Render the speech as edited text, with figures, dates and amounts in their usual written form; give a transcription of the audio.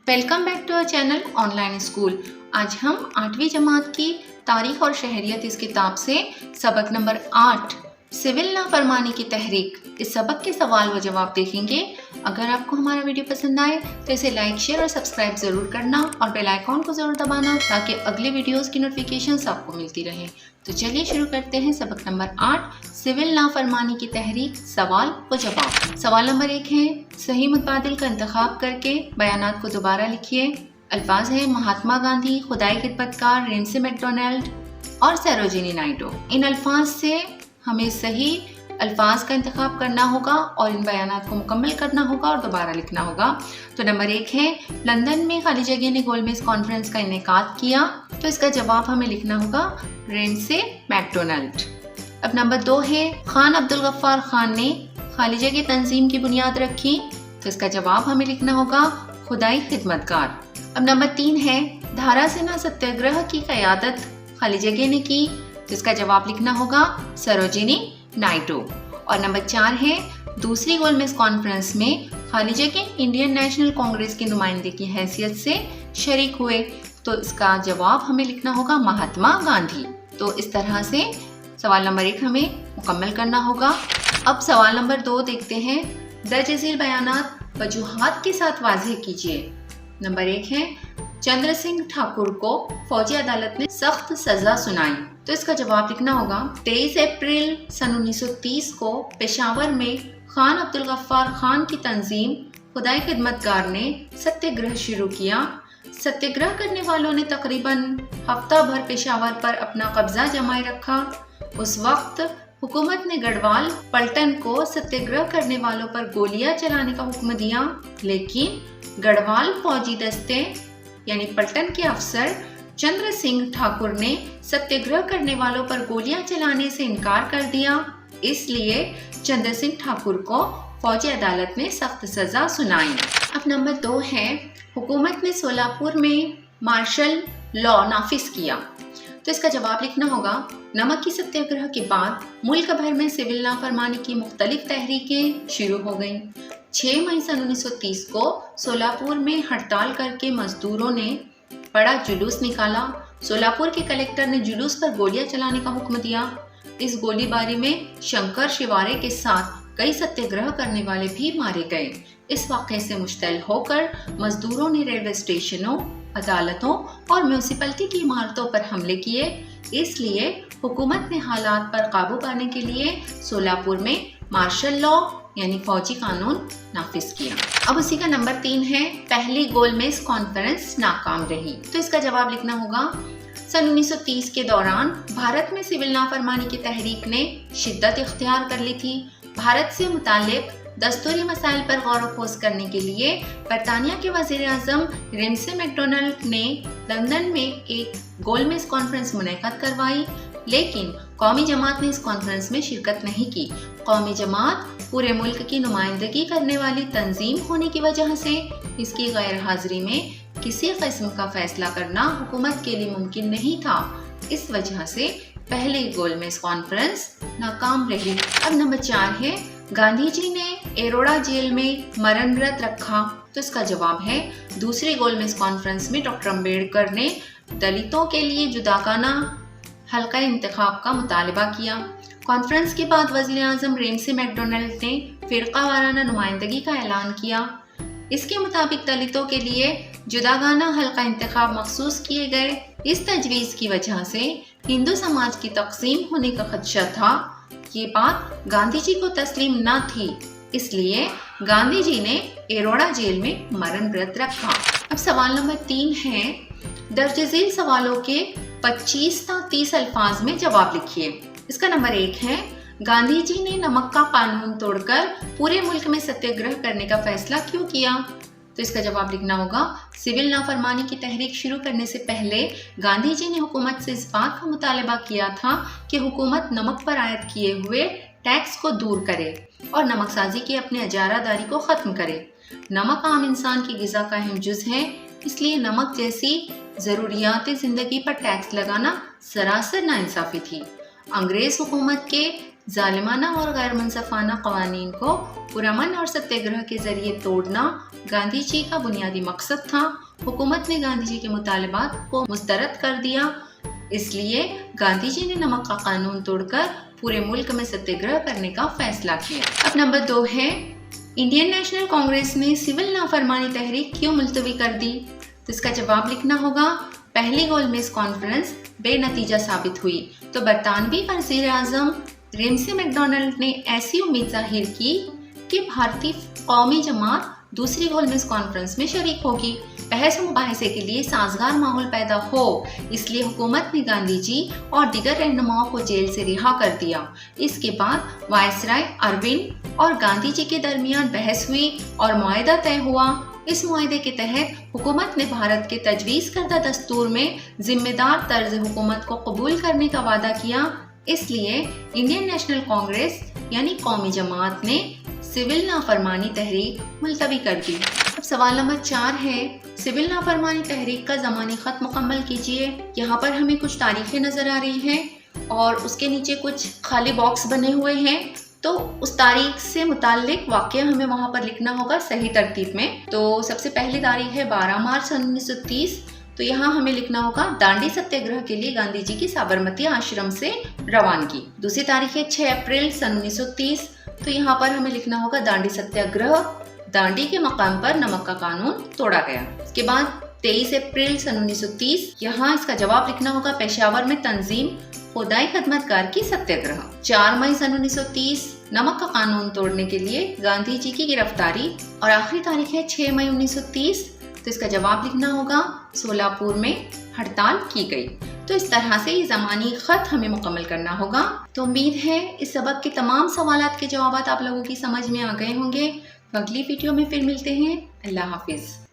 Welcome back to our channel online school. आज हम 8वीं जमात की तारीख और शहरियत इस किताब से सबक नंबर 8 सिविल नाफरमानी की तहरीक इस सबक के सवाल व जवाब देखेंगे। अगर आपको हमारा वीडियो पसंद आए तो इसे लाइक, शेयर और सब्सक्राइब ज़रूर करना और बेल आइकॉन को ज़रूर दबाना ताकि अगले वीडियोस की नोटिफिकेशंस आपको मिलती रहे। तो चलिए शुरू करते हैं सबक नंबर 8 सिविल नाफरमानी की तहरीक सवाल व जवाब। सवाल नंबर 1 है, सही मुतबादिल का इंतखाब करके बयानात को दोबारा लिखिए। अल्फाज है महात्मा गांधी, खुदाई खिदमतकार, रेमसे मैकडोनाल्ड और सरोजिनी नायडू। इन अल्फाज से हमें सही अल्फाज का इंतखाब करना होगा और इन बयानात को मुकम्मल करना होगा और दोबारा लिखना होगा। तो नंबर 1 है, लंदन में खाली जगह ने गोलमेज कॉन्फ्रेंस का इनेकाद किया। तो इसका जवाब हमें लिखना होगा रेमसे मैकडोनाल्ड। अब नंबर 2 है, खान अब्दुल गफ्फार खान ने खाली जगह तंजीम की बुनियाद रखी। तो इसका जवाब हमें लिखना होगा खुदाई खिदमतकार। अब नंबर 3 है, धारा सेना सत्याग्रह की क़यादत खाली जगह ने की। तो इसका जवाब लिखना होगा सरोजिनी नायडू। और नंबर 4 है, दूसरी गोलमेज कॉन्फ्रेंस में खाली जगह इंडियन नेशनल कांग्रेस की नुमाइंदे की हैसियत से शरीक हुए। तो इसका जवाब हमें लिखना होगा महात्मा गांधी। तो इस तरह से सवाल नंबर 1 हमें मुकम्मल करना होगा। अब सवाल नंबर 2 देखते हैं, दर्ज झील बयानात वजूहात के साथ वाज़ेह कीजिए। नंबर 1 है, चंद्र सिंह ठाकुर को फौजी अदालत ने सख्त सजा सुनाई। तो इसका जवाब लिखना होगा 23 अप्रैल सन 1930 को पेशावर में खान अब्दुल गफ्फार खान की तंजीम खुदाई खिदमतकार ने सत्याग्रह शुरू किया। सत्याग्रह करने वालों ने तकरीबन हफ्ता भर पेशावर पर अपना कब्जा जमाए रखा। उस वक्त हुकूमत ने गढ़वाल पलटन को सत्याग्रह करने वालों पर गोलियां चलाने का हुक्म दिया, लेकिन गढ़वाल फौजी दस्ते यानी पलटन के अफसर चंद्र सिंह ठाकुर ने सत्याग्रह करने वालों पर गोलियां चलाने से इनकार कर दिया। इसलिए चंद्र सिंह ठाकुर को फौजी अदालत ने सख्त सजा सुनाई। अब नंबर 2 है, हुकूमत ने सोलापुर में मार्शल लॉ नाफिज किया। तो इसका जवाब लिखना होगा नमक की सत्याग्रह के बाद मुल्क भर में सिविल नाफरमानी की मुख्तलिफ तहरीकें शुरू हो गईं। 6 मई सन 1930 को सोलापुर में हड़ताल करके मजदूरों ने बड़ा जुलूस निकाला। सोलापुर के कलेक्टर ने जुलूस पर गोलियां चलाने का हुक्म दिया। इस गोलीबारी में शंकर शिवारे के साथ कई सत्याग्रह करने वाले भी मारे गए। इस वाक़े से मुश्तल होकर मजदूरों ने रेलवे स्टेशनों, अदालतों और म्यूनिसिपैलिटी की इमारतों पर हमले किए। इसलिए हुकूमत ने हालात पर काबू पाने के लिए सोलापुर में मार्शल लॉ यानी फौजी कानून नाफिज किया। अब उसी का नंबर 3 है, पहली गोलमेज कॉन्फ्रेंस नाकाम रही। तो इसका जवाब लिखना होगा सन 1930 के दौरान भारत में सिविल नाफरमानी की तहरीक ने शिद्दत इख्तियार कर ली थी। भारत से मुताल्लिक दस्तूरी मसाइल पर गौर व खोज करने के लिए बरतानिया के वज़ीर आज़म रेमसे मैकडोनाल्ड ने लंदन में एक गोलमेज कॉन्फ्रेंस मुनक़्क़द करवाई, लेकिन कौमी जमात ने इस कॉन्फ्रेंस में शिरकत नहीं की। कौमी जमात पूरे मुल्क की नुमाइंदगी करने वाली तंजीम होने की वजह से इसकी गैर हाजिरी में किसी किस्म का फैसला करना हुकूमत के लिए मुमकिन नहीं था। इस वजह से पहली गोलमेज कॉन्फ्रेंस नाकाम रही। अब नंबर 4 है, गांधी जी ने एरोड़ा जेल में मरण व्रत रखा। तो इसका जवाब है दूसरी गोलमेज कॉन्फ्रेंस में डॉक्टर अम्बेडकर ने दलितों के लिए जुदागाना हल्का इंतखाब का मुतालबा किया। कॉन्फ्रेंस के बाद वज़ीर आज़म रेमसे मैकडोनाल्ड ने फ़िरका वाराना नुमाइंदगी का ऐलान किया। इसके मुताबिक दलितों के लिए जुदागाना हल्का इंतखाब मखसूस किए गए। इस तजवीज़ की वजह से हिंदू समाज की तकसीम होने का खदशा था। ये बात गांधी जी को तस्लीम न थी, इसलिए गांधी जी ने एरोड़ा जेल में मरण व्रत रखा। अब सवाल नंबर 3 है, दर्ज झील सवालों के 25 से 30 अल्फाज में जवाब लिखिए। इसका नंबर 1 है, गांधी जी ने नमक का कानून तोड़कर पूरे मुल्क में सत्याग्रह करने का फैसला क्यों किया। तो इसका जवाब लिखना होगा सिविल नाफरमानी की तहरीक शुरू करने से पहले गांधी जी ने हुकूमत से इस बात का मुतालबा किया था कि हुकूमत नमक पर आयद किए हुए टैक्स को दूर करे और नमकसाजी की अपनी अजारादारी को ख़त्म करे। नमक आम इंसान की ग़िज़ा का अहम जुज़ है, इसलिए नमक जैसी ज़रूरियात ज़िंदगी पर टैक्स लगाना सरासर नाइंसाफ़ी थी। अंग्रेज़ हुकूमत के जालिमाना और गैर मुनसफाना कवानीन को पुरअमन और सत्याग्रह के जरिए तोड़ना गांधी जी का बुनियादी मकसद था। हुकूमत ने गांधी जी के मुतालबात को मुस्तरद कर दिया, इसलिए गांधी जी ने नमक का कानून तोड़कर पूरे मुल्क में सत्याग्रह करने का फैसला किया। अब नंबर 2 है, इंडियन नेशनल कांग्रेस ने सिविल नाफरमानी तहरीक क्यों मुलतवी कर दी? तो इसका जवाब लिखना होगा, पहली गोलमेज कॉन्फ्रेंस बेनतीजा साबित हुई तो बरतानवी वज़ीर आज़म रेमसी मैकडोनल्ड ने ऐसी उम्मीद जाहिर की कि भारतीय कौमी जमात दूसरी गोलमेज कॉन्फ्रेंस में शरीक होगी। बहस मुबाहिसे के लिए साजगार माहौल पैदा हो, इसलिए हुकूमत ने गांधी जी और दीगर रहनुमाओं को जेल से रिहा कर दिया। इसके बाद वायसराय अरविंद और गांधी जी के दरमियान बहस हुई और मुआहदा तय हुआ। इस मुआहदे के तहत हुकूमत ने भारत के तजवीज़ करदा दस्तूर में जिम्मेदार तर्ज हुकूमत को कबूल करने का वादा किया। इसलिए इंडियन नेशनल कांग्रेस यानी कौमी जमात ने सिविल नाफरमानी तहरीक मुलतवी कर दी। अब सवाल नंबर 4 है, सिविल नाफरमानी तहरीक का ज़मानी ख़त मुकम्मल कीजिए। यहाँ पर हमें कुछ तारीखें नज़र आ रही हैं और उसके नीचे कुछ खाली बॉक्स बने हुए हैं, तो उस तारीख से मुताल्लिक वाक़या हमें वहाँ पर लिखना होगा सही तरतीब में। तो सबसे पहली तारीख है 12 मार्च 1930, तो यहाँ हमें लिखना होगा दांडी सत्याग्रह के लिए गांधी जी की साबरमती आश्रम से रवानगी। दूसरी तारीख है 6 अप्रैल 1930, तो यहाँ पर हमें लिखना होगा दांडी सत्याग्रह, दांडी के मकाम पर नमक का कानून तोड़ा गया। इसके बाद 23 अप्रैल 1930, यहाँ इसका जवाब लिखना होगा पेशावर में तंजीम खुदाई खदमतगार की सत्याग्रह। 4 मई 1930, नमक का कानून तोड़ने के लिए गांधी जी की गिरफ्तारी। और आखिरी तारीख है 6 मई 1930, तो इसका जवाब लिखना होगा सोलापुर में हड़ताल की गई। तो इस तरह से ये ज़मानी ख़त हमें मुकम्मल करना होगा। तो उम्मीद है इस सबक के तमाम सवालात के जवाब आप लोगों की समझ में आ गए होंगे। अगली वीडियो में फिर मिलते हैं। अल्लाह हाफिज़।